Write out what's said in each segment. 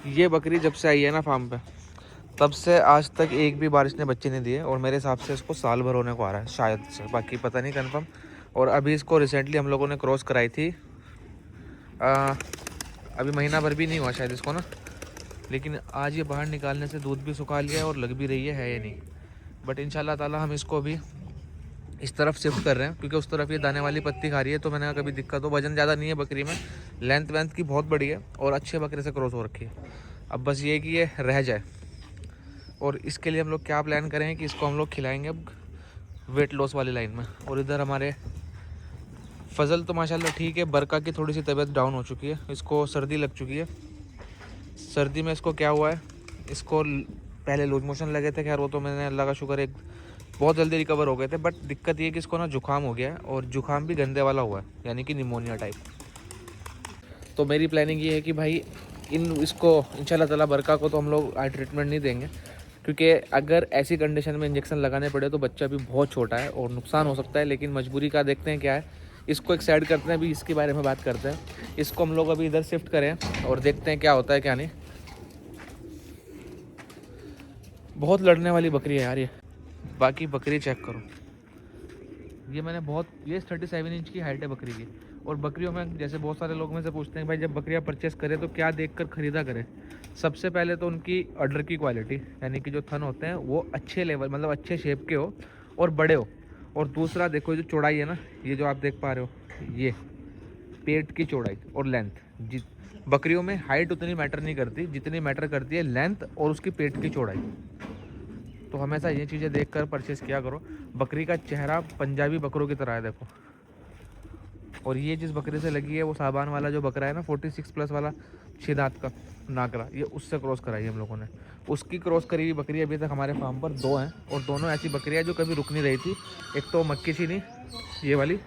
ये बकरी जब से आई है ना फार्म पे, तब से आज तक एक भी बारिश ने बच्चे नहीं दिए, और मेरे हिसाब से इसको साल भर होने को आ रहा है शायद से, बाकी पता नहीं कंफर्म। और अभी इसको रिसेंटली हम लोगों ने क्रॉस कराई थी, अभी महीना भर भी नहीं हुआ शायद इसको ना, लेकिन आज ये बाहर निकालने से दूध भी सुखा लिया है और लग भी रही है ये नहीं। बट इंशाल्लाह ताला हम इसको अभी इस तरफ शिफ्ट कर रहे हैं, क्योंकि उस तरफ ये दाने वाली पत्ती खा रही है। तो मैंने कहा कभी दिक्कत हो, वजन ज़्यादा नहीं है बकरी में, लेंथ वेंथ की बहुत बड़ी है और अच्छे बकरे से क्रॉस हो रखी है। अब बस ये कि ये रह जाए, और इसके लिए हम लोग क्या प्लान करें कि इसको हम लोग खिलाएंगे अब वेट लॉस वाली लाइन में। और इधर हमारे फजल तो माशाल्लाह ठीक है, बरका की थोड़ी सी तबीयत डाउन हो चुकी है, इसको सर्दी लग चुकी है। सर्दी में इसको क्या हुआ है, इसको पहले लूज मोशन लगे थे, खैर वो तो मैंने अल्लाह का शुक्र एक बहुत जल्दी रिकवर हो गए थे। बट दिक्कत ये है कि इसको ना जुकाम हो गया है, और जुकाम भी गंदे वाला हुआ है, यानी कि निमोनिया टाइप। तो मेरी प्लानिंग ये है कि भाई इसको इंशाल्लाह ताला बरका को तो हम लोग आज ट्रीटमेंट नहीं देंगे, क्योंकि अगर ऐसी कंडीशन में इंजेक्शन लगाने पड़े तो बच्चा भी बहुत छोटा है और नुकसान हो सकता है। लेकिन मजबूरी का देखते हैं क्या है, इसको एक साइड करते हैं, अभी इसके बारे में बात करते हैं। इसको हम लोग अभी इधर शिफ्ट करें और देखते हैं क्या होता है क्या नहीं। बहुत लड़ने वाली बकरी है यार ये। बाकी बकरी चेक करो, ये मैंने ये 37 इंच की हाइट है बकरी की। और बकरियों में जैसे बहुत सारे लोग में से पूछते हैं भाई जब बकरियां परचेस करें तो क्या देखकर ख़रीदा करें। सबसे पहले तो उनकी अडर की क्वालिटी, यानी कि जो थन होते हैं वो अच्छे लेवल मतलब अच्छे शेप के हो और बड़े हो। और दूसरा देखो जो चौड़ाई है ना, ये जो आप देख पा रहे हो, ये पेट की चौड़ाई और लेंथ। बकरियों में हाइट उतनी मैटर नहीं करती जितनी मैटर करती है लेंथ और उसकी पेट की चौड़ाई। तो हमेशा ये चीज़ें देखकर परचेस किया करो। बकरी का चेहरा पंजाबी बकरों की तरह है देखो। और ये जिस बकरे से लगी है वो साबान वाला जो बकरा है ना 46 प्लस वाला 6 दांत का नागरा, ये उससे क्रॉस कराई हम लोगों ने। उसकी क्रॉस करी हुई बकरी अभी तक हमारे फार्म पर 2 हैं, और दोनों ऐसी बकरियाँ जो कभी रुक नहीं रही थी। एक तो मक्की चीनी ये वाली,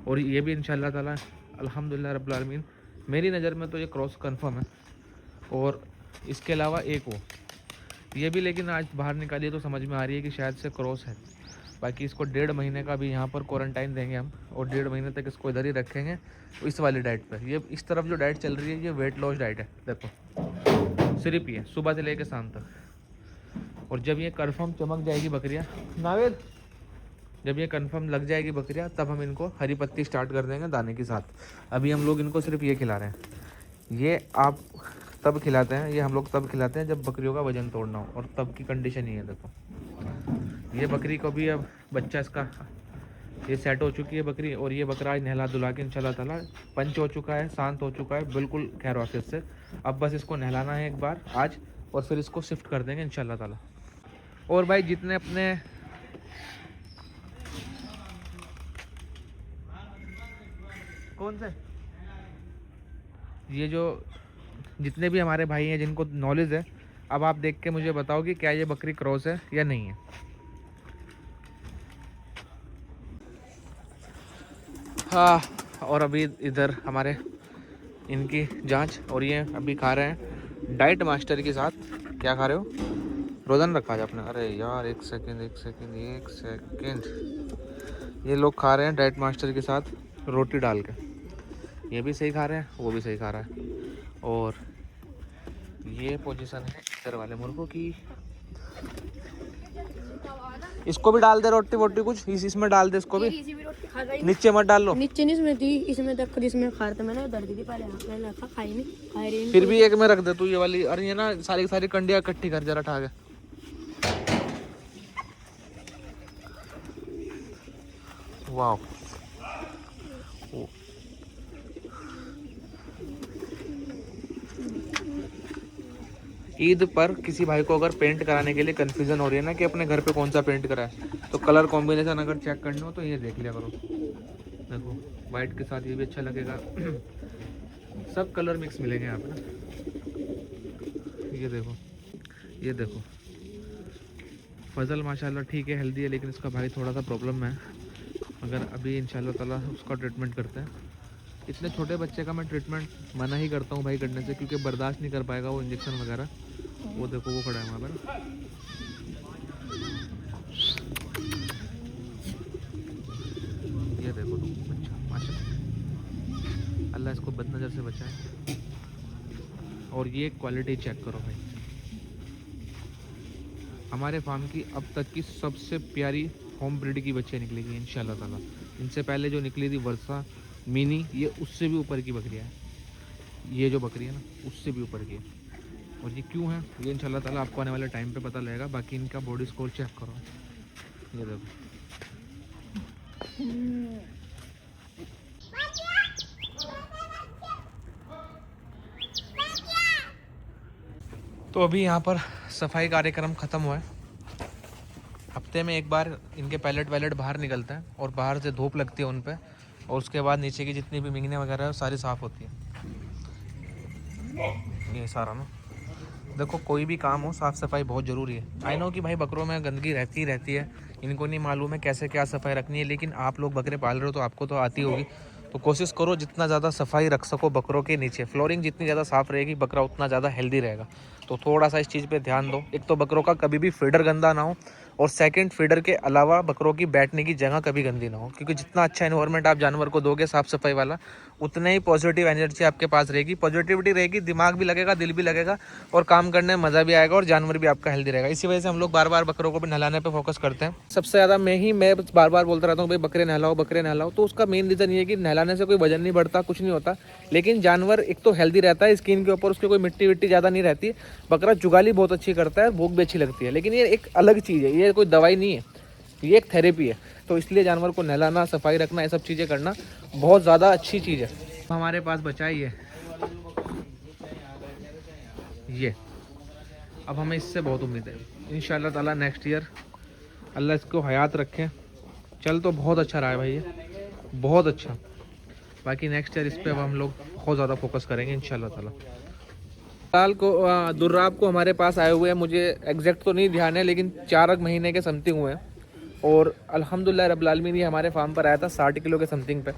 और ये भी इंशाल्लाह ताला अल्हम्दुलिल्लाह रब्बिल आलमीन मेरी नज़र में तो ये क्रॉस कंफर्म है। और इसके अलावा एक वो ये भी, लेकिन आज बाहर निकाली तो समझ में आ रही है कि शायद से क्रॉस है। बाकी इसको 1.5 महीने का भी यहाँ पर क्वारंटाइन देंगे हम, और 1.5 महीने तक इसको इधर ही रखेंगे इस वाली डाइट पे। ये इस तरफ जो डाइट चल रही है ये वेट लॉस डाइट है देखो, सिर्फ ये सुबह से लेकर शाम तक। और जब ये कन्फर्म चमक जाएगी बकरियाँ नावेद, जब ये कन्फर्म लग जाएगी बकरियाँ तब हम इनको हरी पत्ती स्टार्ट कर देंगे दाने के साथ। अभी हम लोग इनको सिर्फ ये खिला रहे हैं। ये आप तब खिलाते हैं, ये हम लोग तब खिलाते हैं जब बकरियों का वजन तोड़ना हो, और तब की कंडीशन ही है देखो। ये बकरी को भी अब बच्चा इसका ये सेट हो चुकी है बकरी, और ये बकरा आज नहला धुला के इंशाल्लाह ताला पंच हो चुका है, शांत हो चुका है बिल्कुल खैर वाफियत से। अब बस इसको नहलाना है एक बार आज, और फिर इसको शिफ्ट कर देंगे इंशाल्लाह ताला। और भाई जितने अपने कौन से ये जो जितने भी हमारे भाई हैं जिनको नॉलेज है, अब आप देख के मुझे बताओ कि क्या ये बकरी क्रॉस है या नहीं है। हाँ, और अभी इधर हमारे इनकी जांच, और ये अभी खा रहे हैं डाइट मास्टर के साथ। क्या खा रहे हो? रोज़न रखा है आपने? अरे यार एक सेकंड, ये लोग खा रहे हैं डाइट मास्टर के साथ रोटी डाल के। ये भी सही खा रहे हैं, वो भी सही खा रहा है। और ये पोजीशन है इधर वाले मुर्गों की। इसको भी डाल दे रोटी वोटी कुछ, इसमें डाल दे इसको भी, नीचे मत डाल लो। नीचे नहीं इसमें थी, इसमें तक इसमें खा रहा था मैंने, दर्द थी पहले मैंने रखा, खाई नहीं, खाई रही। फिर भी एक में रख दे तू ये वाली। अरे ये ना सारी की सारी कंडियां इकट्ठी कर जरा उठा के। वाह, ईद पर किसी भाई को अगर पेंट कराने के लिए कंफ्यूजन हो रही है ना कि अपने घर पे कौन सा पेंट कराए, तो कलर कॉम्बिनेशन अगर चेक करना हो तो ये देख लिया करो। देखो वाइट के साथ ये भी अच्छा लगेगा। सब कलर मिक्स मिलेंगे यहाँ पे ना। ये देखो, ये देखो फजल माशाल्लाह ठीक है, हेल्दी है, लेकिन इसका भाई थोड़ा सा प्रॉब्लम है। मगर अभी इंशाल्लाह ताला उसका ट्रीटमेंट करते हैं। इतने छोटे बच्चे का मैं ट्रीटमेंट मना ही करता हूँ भाई करने से, क्योंकि बर्दाश्त नहीं कर पाएगा वो इंजेक्शन वगैरह। वो देखो वो खड़ा है वहाँ पर। ये देखो बच्चा माशाल्लाह, अल्लाह इसको बदनजर से बचाए। और ये क्वालिटी चेक करो भाई, हमारे फार्म की अब तक की सबसे प्यारी होम ब्रीड की बच्चे निकलेगी इंशाल्लाह ताला। इनसे पहले जो निकली थी वर्षा मिनी, ये उससे भी ऊपर की बकरियाँ है, ये जो बकरी है ना उससे भी ऊपर की है। और ये क्यों है ये इंशाल्लाह ताला आपको आने वाले टाइम पे पता लगेगा। बाकी इनका बॉडी स्कोर चेक करो, ये देखो। तो अभी यहाँ पर सफाई कार्यक्रम ख़त्म हुआ है। हफ्ते में एक बार इनके पैलेट वैलेट बाहर निकलते हैं और बाहर से धूप लगती है उन पे, और उसके बाद नीचे की जितनी भी मिंगने वगैरह है वो सारी साफ़ होती है। ये सारा ना देखो, कोई भी काम हो साफ़ सफाई बहुत ज़रूरी है। आई नो कि भाई बकरों में गंदगी रहती ही रहती है, इनको नहीं मालूम है कैसे क्या सफाई रखनी है, लेकिन आप लोग बकरे पाल रहे हो तो आपको तो आती होगी। तो कोशिश करो जितना ज़्यादा सफाई रख सको बकरों के नीचे, फ्लोरिंग जितनी ज़्यादा साफ़ रहेगी बकरा उतना ज़्यादा हेल्दी रहेगा। तो थोड़ा सा इस चीज़ पे ध्यान दो। एक तो बकरों का कभी भी फीडर गंदा ना हो, और सेकंड फीडर के अलावा बकरों की बैठने की जगह कभी गंदी ना हो, क्योंकि जितना अच्छा एनवायरनमेंट आप जानवर को दोगे साफ़ सफाई वाला, उतने ही पॉजिटिव एनर्जी आपके पास रहेगी, पॉजिटिविटी रहेगी, दिमाग भी लगेगा, दिल भी लगेगा, और काम करने में मज़ा भी आएगा, और जानवर भी आपका हेल्दी रहेगा। इसी वजह से हम लोग बार बार बकरों को भी नहलाने पर फोकस करते हैं। सबसे ज़्यादा मैं बार बार बोलता रहता हूँ भाई बकरे नहलाओ बकरे नहलाओ। तो उसका मेन रीज़न ये है कि नहलाने से कोई वजन नहीं बढ़ता, कुछ नहीं होता, लेकिन जानवर एक तो हेल्दी रहता है, स्किन के ऊपर उसके कोई मिट्टी विट्टी ज़्यादा नहीं रहती। बकरा जुगाली बहुत अच्छी करता है, भूख भी अच्छी लगती है, लेकिन ये एक अलग चीज़ है, ये कोई दवाई नहीं है, ये एक थेरेपी है। तो इसलिए जानवर को नहलाना, सफाई रखना, ये सब चीज़ें करना बहुत ज़्यादा अच्छी चीज़ है। हमारे पास बचा ही है ये, अब हमें इससे बहुत उम्मीद है इंशाल्लाह ताला। नेक्स्ट ईयर अल्लाह इसको हयात रखे। चल तो बहुत अच्छा रहा है भाई, ये बहुत अच्छा। बाकी नेक्स्ट ईयर इस पर अब हम लोग बहुत ज़्यादा फोकस करेंगे इंशाल्लाह ताला। साल को दुर्राब को हमारे पास आए हुए हैं, मुझे एग्जैक्ट तो नहीं ध्यान है, लेकिन 4 महीने के समथिंग हुए हैं। और अल्हम्दुलिल्लाह रब्बिल आलमीन ये हमारे फार्म पर आया था 60 किलो के समथिंग पे,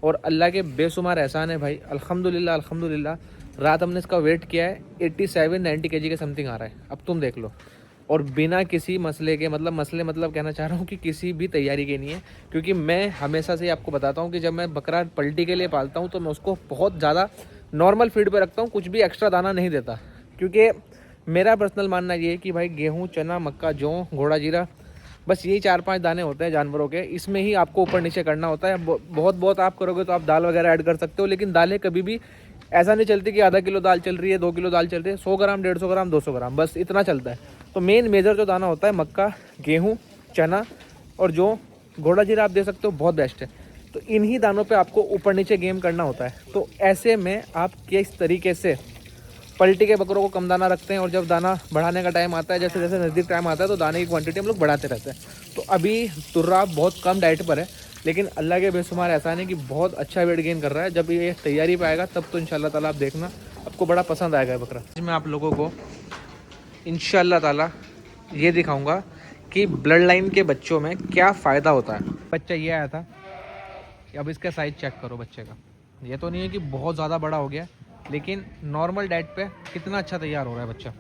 और अल्लाह के बेशुमार एहसान है भाई, अल्हम्दुलिल्लाह अल्हम्दुलिल्लाह। रात हमने इसका वेट किया है 87-90 kg के समथिंग आ रहा है, अब तुम देख लो। और बिना किसी मसले के, मतलब कहना चाह रहा हूँ कि किसी भी तैयारी के नहीं है, क्योंकि मैं हमेशा से आपको बताता हूँ कि जब मैं बकरा पलटी के लिए पालता हूँ तो मैं उसको बहुत ज़्यादा नॉर्मल फीड पे रखता हूँ, कुछ भी एक्स्ट्रा दाना नहीं देता। क्योंकि मेरा पर्सनल मानना ये है कि भाई गेहूँ, चना, मक्का, जौ, घोड़ा जीरा, बस यही 4-5 दाने होते हैं जानवरों के, इसमें ही आपको ऊपर नीचे करना होता है। बहुत आप करोगे तो आप दाल वगैरह ऐड कर सकते हो, लेकिन दालें कभी भी ऐसा नहीं चलती कि आधा किलो दाल चल रही है, 2 किलो दाल चल रही है। 100 ग्राम, 150 ग्राम, 200 ग्राम, बस इतना चलता है। तो मेन मेजर जो दाना होता है मक्का, गेहूँ, चना और जो घोड़ा जीरा आप दे सकते हो, बहुत बेस्ट है। तो इन्हीं दानों पे आपको ऊपर नीचे गेम करना होता है। तो ऐसे में आप किस तरीके से पलटी के बकरों को कम दाना रखते हैं, और जब दाना बढ़ाने का टाइम आता है, जैसे जैसे नज़दीक टाइम आता है, तो दाने की क्वांटिटी हम लोग बढ़ाते रहते हैं। तो अभी तुर्राब बहुत कम डाइट पर है, लेकिन अल्लाह के बेशुमार एहसान है कि बहुत अच्छा वेट गेन कर रहा है। जब ये तैयारी पे आएगा तब तो इंशाल्लाह ताला आप देखना, आपको बड़ा पसंद आएगा ये बकरा। मैं आप लोगों को इंशाल्लाह ताला ये दिखाऊंगा कि ब्लड लाइन के बच्चों में क्या फ़ायदा होता है। बच्चा ये आया था, अब इसका साइज़ चेक करो बच्चे का। ये तो नहीं है कि बहुत ज़्यादा बड़ा हो गया, लेकिन नॉर्मल डाइट पे कितना अच्छा तैयार हो रहा है बच्चा।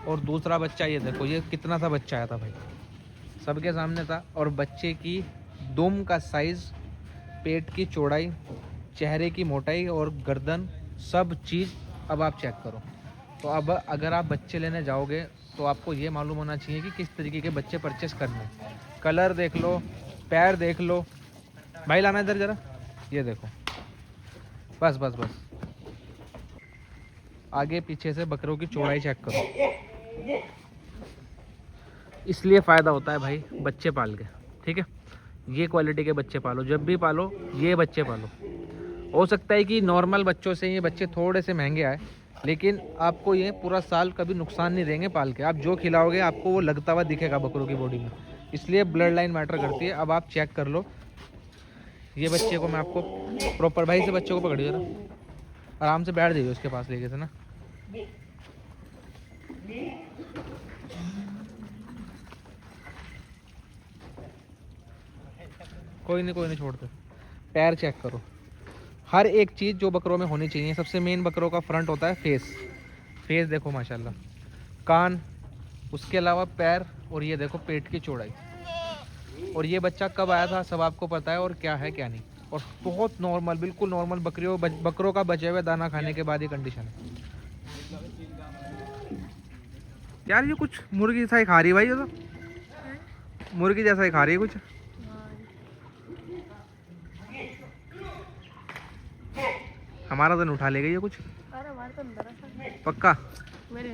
और दूसरा बच्चा ये देखो, ये कितना सा बच्चा आया था भाई, सबके सामने था। और बच्चे की दुम का साइज़, पेट की चौड़ाई, चेहरे की मोटाई और गर्दन, सब चीज़ अब आप चेक करो। तो अब अगर आप बच्चे लेने जाओगे तो आपको ये मालूम होना चाहिए कि किस तरीके के बच्चे परचेस करने हैं। कलर देख लो, पैर देख लो, भाई लाना इधर ज़रा, ये देखो, बस बस बस, आगे पीछे से बकरों की चौड़ाई चेक करो। इसलिए फ़ायदा होता है भाई बच्चे पाल के, ठीक है। ये क्वालिटी के बच्चे पालो, जब भी पालो ये बच्चे पालो। हो सकता है कि नॉर्मल बच्चों से ये बच्चे थोड़े से महंगे आए, लेकिन आपको ये पूरा साल कभी नुकसान नहीं देंगे पाल के। आप जो खिलाओगे आपको वो लगता हुआ दिखेगा बकरों की बॉडी में, इसलिए ब्लड लाइन मैटर करती है। अब आप चेक कर लो ये बच्चे को, मैं आपको प्रॉपर भाई से बच्चे को पकड़िए जरा, आराम से बैठ जाइए उसके पास लेके से ना। कोई नहीं छोड़ते। पैर चेक करो, हर एक चीज़ जो बकरों में होनी चाहिए। सबसे मेन बकरों का फ्रंट होता है फेस देखो माशाल्लाह, कान, उसके अलावा पैर, और ये देखो पेट की चौड़ाई। और ये बच्चा कब आया था सब आपको पता है, और क्या है क्या नहीं। और बहुत नॉर्मल, बिल्कुल नॉर्मल बकरों का बचे हुए दाना खाने के बाद ये कंडीशन है। यार ये कुछ मुर्गी जैसा ही खा रही है भाई, ये तो मुर्गी जैसा ही खा रही है कुछ। हमारा तो नहीं उठा ले गई है कुछ। अरे हमारे तो अंदर है पक्का। मेरे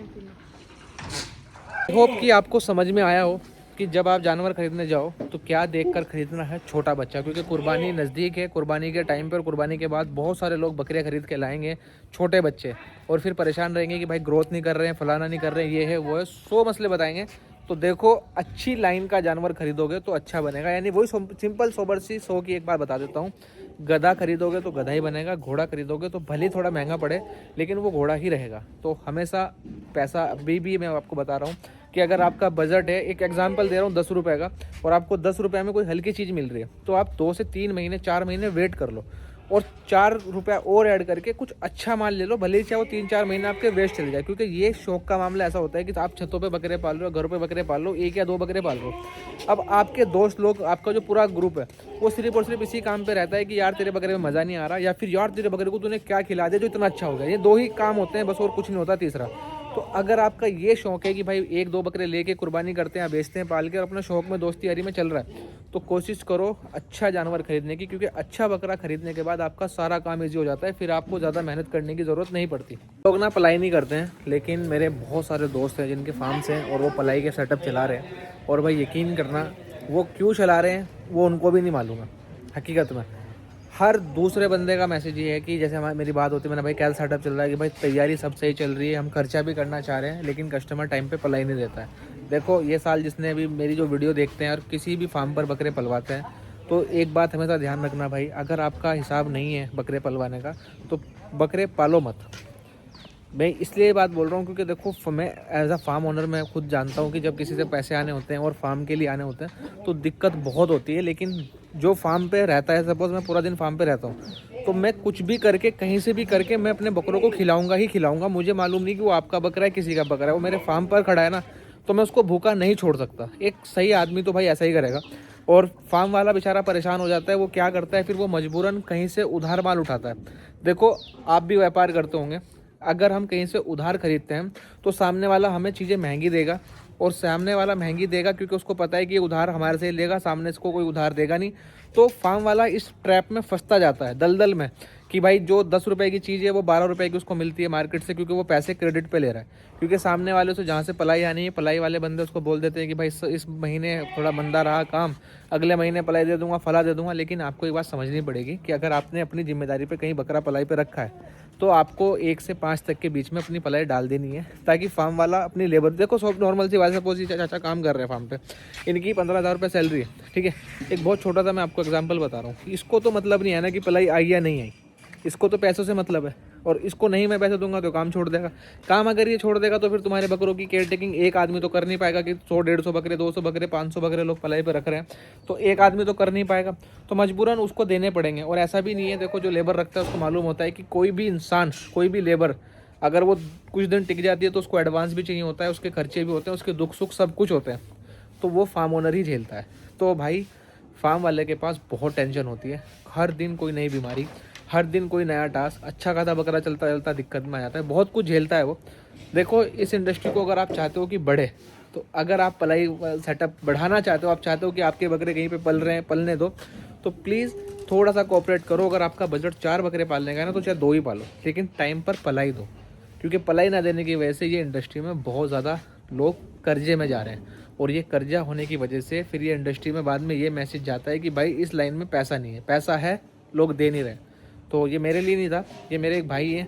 होप कि आपको समझ में आया हो कि जब आप जानवर खरीदने जाओ तो क्या देखकर खरीदना है छोटा बच्चा, क्योंकि कुर्बानी नज़दीक है। कुर्बानी के टाइम पर, कुर्बानी के बाद बहुत सारे लोग बकरियां खरीद के लाएंगे छोटे बच्चे, और फिर परेशान रहेंगे कि भाई ग्रोथ नहीं कर रहे हैं, फलाना नहीं कर रहे हैं, ये है वो है, 100 मसले बताएंगे। तो देखो, अच्छी लाइन का जानवर खरीदोगे तो अच्छा बनेगा। यानी वही सिंपल सोबर सी 100 की एक बात बता देता हूँ, गधा खरीदोगे तो गधा ही बनेगा, घोड़ा खरीदोगे तो भले थोड़ा महंगा पड़े लेकिन वो घोड़ा ही रहेगा। तो हमेशा पैसा, अभी भी मैं आपको बता रहा हूँ कि अगर आपका बजट है, एक एग्जांपल दे रहा हूँ 10 रुपये का, और आपको 10 रुपये में कोई हल्की चीज़ मिल रही है, तो आप 2 से 3 महीने 4 महीने वेट कर लो और 4 रुपया और ऐड करके कुछ अच्छा माल ले लो, भले ही चाहे वो 3-4 महीने आपके वेस्ट चले जाए। क्योंकि ये शौक का मामला ऐसा होता है कि आप छतों पे बकरे पाल रहे हो, घरों पे बकरे पाल लो, 1 या 2 बकरे पाल रहे हो। अब आपके दोस्त लोग, आपका जो पूरा ग्रुप है, वो सिर्फ और सिर्फ इसी काम पे रहता है कि यार तेरे बकरे में मज़ा नहीं आ रहा, या फिर यार तेरे बकरे को तूने क्या खिला दिया जो इतना अच्छा हो गया। ये 2 ही काम होते हैं बस, और कुछ नहीं होता तीसरा। तो अगर आपका ये शौक है कि भाई 1-2 बकरे लेके कुर्बानी करते हैं, बेचते हैं पाल के, और अपना शौक में दोस्ती यारी में चल रहा है, तो कोशिश करो अच्छा जानवर खरीदने की, क्योंकि अच्छा बकरा खरीदने के बाद आपका सारा काम ईजी हो जाता है, फिर आपको ज़्यादा मेहनत करने की ज़रूरत नहीं पड़ती। लोग ना पलाई नहीं करते हैं, लेकिन मेरे बहुत सारे दोस्त हैं जिनके फार्म्स हैं और वो पलाई के सेटअप चला रहे हैं, और भाई यकीन करना वो क्यों चला रहे हैं वो उनको भी नहीं मालूम है। हकीकत में हर दूसरे बंदे का मैसेज ये है कि जैसे हमारी मेरी बात होती है, मैंने भाई क्या सेटअप चल रहा है, कि भाई तैयारी सब सही चल रही है, हम खर्चा भी करना चाह रहे हैं, लेकिन कस्टमर टाइम पे पलाई नहीं देता है। देखो, ये साल जिसने भी मेरी जो वीडियो देखते हैं और किसी भी फार्म पर बकरे पलवाते हैं, तो एक बात हमेशा ध्यान रखना भाई, अगर आपका हिसाब नहीं है बकरे पलवाने का तो बकरे पालो मत। मैं इसलिए ये बात बोल रहा हूँ क्योंकि देखो, मैं एज अ फार्म ओनर मैं खुद जानता हूँ कि जब किसी से पैसे आने होते हैं और फार्म के लिए आने होते हैं तो दिक्कत बहुत होती है। लेकिन जो फार्म पे रहता है, सपोज मैं पूरा दिन फार्म पे रहता हूँ, तो मैं कुछ भी करके, कहीं से भी करके, मैं अपने बकरों को खिलाऊंगा ही खिलाऊंगा। मुझे मालूम नहीं कि वो आपका बकरा है, किसी का बकरा है, वो मेरे फार्म पर खड़ा है ना, तो मैं उसको भूखा नहीं छोड़ सकता। एक सही आदमी तो भाई ऐसा ही करेगा। और फार्म वाला बेचारा परेशान हो जाता है, वो क्या करता है फिर, वो मजबूरन कहीं से उधार माल उठाता है। देखो, आप भी व्यापार करते होंगे, अगर हम कहीं से उधार खरीदते हैं तो सामने वाला हमें चीज़ें महंगी देगा, और सामने वाला महंगी देगा क्योंकि उसको पता है कि ये उधार हमारे से लेगा, सामने इसको कोई उधार देगा नहीं। तो फार्म वाला इस ट्रैप में फंसता जाता है, दलदल में, कि भाई जो 10 रुपये की चीज़ है वो 12 रुपये की उसको मिलती है मार्केट से, क्योंकि वो पैसे क्रेडिट पे ले रहा है। क्योंकि सामने वाले से जहाँ से पलाई आनी है, पलाई वाले बंदे उसको बोल देते हैं कि भाई इस महीने थोड़ा मंदा रहा काम, अगले महीने पलाई दे दूंगा, फला दे दूंगा। लेकिन आपको एक बात समझनी पड़ेगी कि अगर आपने अपनी जिम्मेदारी पे कहीं बकरा पलाई पे रखा है तो आपको 1 से 5 तक के बीच में अपनी पलाई डाल देनी है, ताकि फार्म वाला अपनी लेबर, देखो सब नॉर्मल सी बात, सपोज चाचा काम कर रहे हैं फार्म पे, इनकी 15,000 रुपये सैलरी है, ठीक है। एक बहुत छोटा सा मैं आपको एग्जांपल बता रहा हूँ, इसको तो मतलब नहीं है ना कि पलाई आई या नहीं आई, इसको तो पैसों से मतलब है। और इसको नहीं मैं पैसे दूंगा तो काम छोड़ देगा। काम अगर ये छोड़ देगा तो फिर तुम्हारे बकरों की केयर टेकिंग एक आदमी तो कर नहीं पाएगा, कि 100-150 बकरे, 200 बकरे, 500 बकरे लोग पलाई पे रख रहे हैं, तो एक आदमी तो कर नहीं पाएगा, तो मजबूरन उसको देने पड़ेंगे। और ऐसा भी नहीं है, देखो जो लेबर रखता है उसको मालूम होता है कि कोई भी इंसान, कोई भी लेबर अगर वो कुछ दिन टिक जाती है तो उसको एडवांस भी चाहिए होता है, उसके खर्चे भी होते हैं, उसके दुख सुख सब कुछ होते हैं, तो वो फार्म ओनर ही झेलता है। तो भाई फार्म वाले के पास बहुत टेंशन होती है, हर दिन कोई नई बीमारी, हर दिन कोई नया टास्क, अच्छा खासा बकरा चलता चलता दिक्कत में आ जाता है, बहुत कुछ झेलता है वो। देखो, इस इंडस्ट्री को अगर आप चाहते हो कि बढ़े, तो अगर आप पलाई सेटअप बढ़ाना चाहते हो, आप चाहते हो कि आपके बकरे कहीं पे पल रहे हैं, पलने दो, तो प्लीज़ थोड़ा सा कोऑपरेट करो। अगर आपका बजट 4 बकरे पालने का है ना, तो चाहे 2 ही पालो, लेकिन टाइम पर पलाई दो। क्योंकि पलाई ना देने की वजह से ये इंडस्ट्री में बहुत ज़्यादा लोग कर्जे में जा रहे हैं, और ये कर्जा होने की वजह से फिर ये इंडस्ट्री में बाद में ये मैसेज जाता है कि भाई इस लाइन में पैसा नहीं है, पैसा है लोग दे नहीं रहे। तो ये मेरे लिए नहीं था, ये मेरे एक भाई हैं,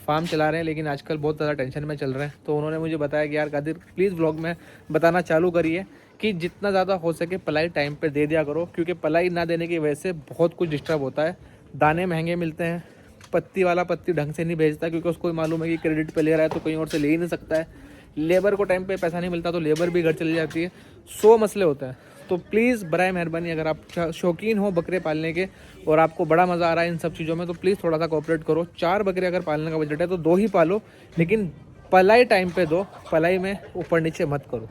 फार्म चला रहे हैं, लेकिन आजकल बहुत ज़्यादा टेंशन में चल रहे हैं। तो उन्होंने मुझे बताया कि यार कादिर प्लीज़ व्लॉग में बताना चालू करिए कि जितना ज़्यादा हो सके पलाई टाइम पे दे दिया करो, क्योंकि पलाई ना देने की वजह से बहुत कुछ डिस्टर्ब होता है। दाने महंगे मिलते हैं, पत्ती वाला पत्ती ढंग से नहीं भेजता, क्योंकि उसको मालूम है कि क्रेडिट पे ले रहा है तो कहीं और से ले ही नहीं सकता है। लेबर को टाइम पे पैसा नहीं मिलता तो लेबर भी घर चली जाती है, 100 मसले होते हैं। तो प्लीज़ बराए मेहरबानी, अगर आप शौकीन हो बकरे पालने के और आपको बड़ा मज़ा आ रहा है इन सब चीज़ों में, तो प्लीज़ थोड़ा सा कोऑपरेट करो। 4 बकरे अगर पालने का बजट है तो 2 ही पालो, लेकिन पलाई टाइम पे दो, पलाई में ऊपर नीचे मत करो,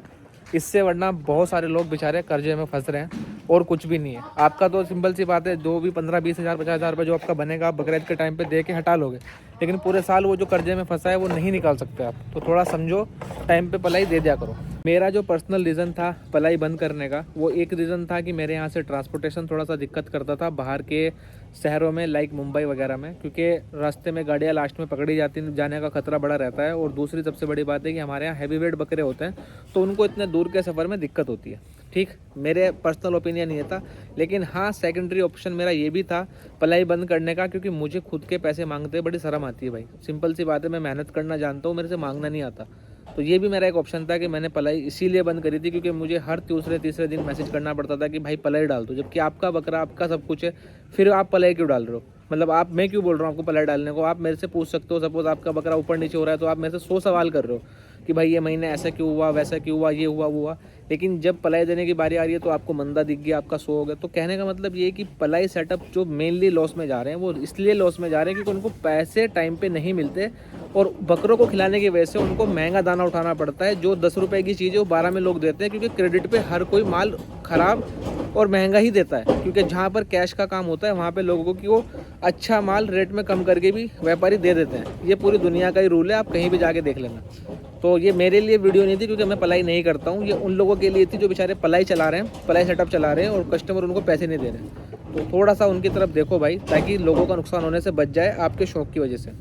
इससे वरना बहुत सारे लोग बेचारे कर्जे में फंस रहे हैं। और कुछ भी नहीं है। आपका तो सिंपल सी बात है, जो भी 15-20 हज़ार 50 हज़ार रुपये जो आपका बनेगा आप बकरीद के टाइम पे दे के हटा लोगे, लेकिन पूरे साल वो जो कर्जे में फंसा है वो नहीं निकाल सकते आप। तो थोड़ा समझो, टाइम पे पलाई दे दिया करो। मेरा जो पर्सनल रीज़न था पलाई बंद करने का, वो एक रीज़न था कि मेरे यहाँ से ट्रांसपोर्टेशन थोड़ा सा दिक्कत करता था बाहर के शहरों में, लाइक मुंबई वगैरह में, क्योंकि रास्ते में गाड़ियाँ लास्ट में पकड़ी जाने का खतरा बड़ा रहता है। और दूसरी सबसे बड़ी बात है कि हमारे यहाँ हैवी वेट बकरे होते हैं, तो उनको इतने दूर के सफ़र में दिक्कत होती है। ठीक, मेरे पर्सनल ओपिनियन ये था। लेकिन हाँ, सेकेंडरी ऑप्शन मेरा ये भी था पलाई बंद करने का, क्योंकि मुझे खुद के पैसे मांगते बड़ी शर्म आती है भाई। सिंपल सी बात है, मैं मेहनत करना जानता हूँ, मेरे से मांगना नहीं आता। तो ये भी मेरा एक ऑप्शन था कि मैंने पलाई इसीलिए बंद करी थी, क्योंकि मुझे हर दूसरे तीसरे दिन मैसेज करना पड़ता था कि भाई पलाई डाल दो, जबकि आपका बकरा आपका सब कुछ है, फिर आप पलाई क्यों डाल रहे हो? मतलब मैं क्यों बोल रहा हूँ आपको पलाई डालने को? आप मेरे से पूछ सकते हो, सपोज आपका बकरा ऊपर नीचे हो रहा है तो आप मेरे से 100 सवाल कर रहे हो कि भाई ये महीने ऐसा क्यों हुआ, वैसा क्यों हुआ, ये हुआ वो हुआ। लेकिन जब पलाई देने की बारी आ रही है तो आपको मंदा दिख गया, आपका 100 हो गया। तो कहने का मतलब ये है कि पलाई सेटअप जो मेनली लॉस में जा रहे हैं वो इसलिए लॉस में जा रहे हैं क्योंकि उनको पैसे टाइम पे नहीं मिलते, और बकरों को खिलाने की वजह से उनको महंगा दाना उठाना पड़ता है। जो 10 रुपये की चीज़ है वो 12 में लोग देते हैं, क्योंकि क्रेडिट पे हर कोई माल ख़राब और महंगा ही देता है। क्योंकि जहाँ पर कैश का काम होता है वहाँ पे लोगों की वो अच्छा माल रेट में कम करके भी व्यापारी दे देते हैं। ये पूरी दुनिया का ही रूल है, आप कहीं भी जाके देख लेना। तो ये मेरे लिए वीडियो नहीं थी क्योंकि मैं पलाई नहीं करता हूँ, ये उन लोगों के लिए थी जो बेचारे पलाई चला रहे हैं, पलाई सेटअप चला रहे हैं और कस्टमर उनको पैसे नहीं दे रहे हैं। तो थोड़ा सा उनकी तरफ देखो भाई, ताकि लोगों का नुकसान होने से बच जाए आपके शौक़ की वजह से।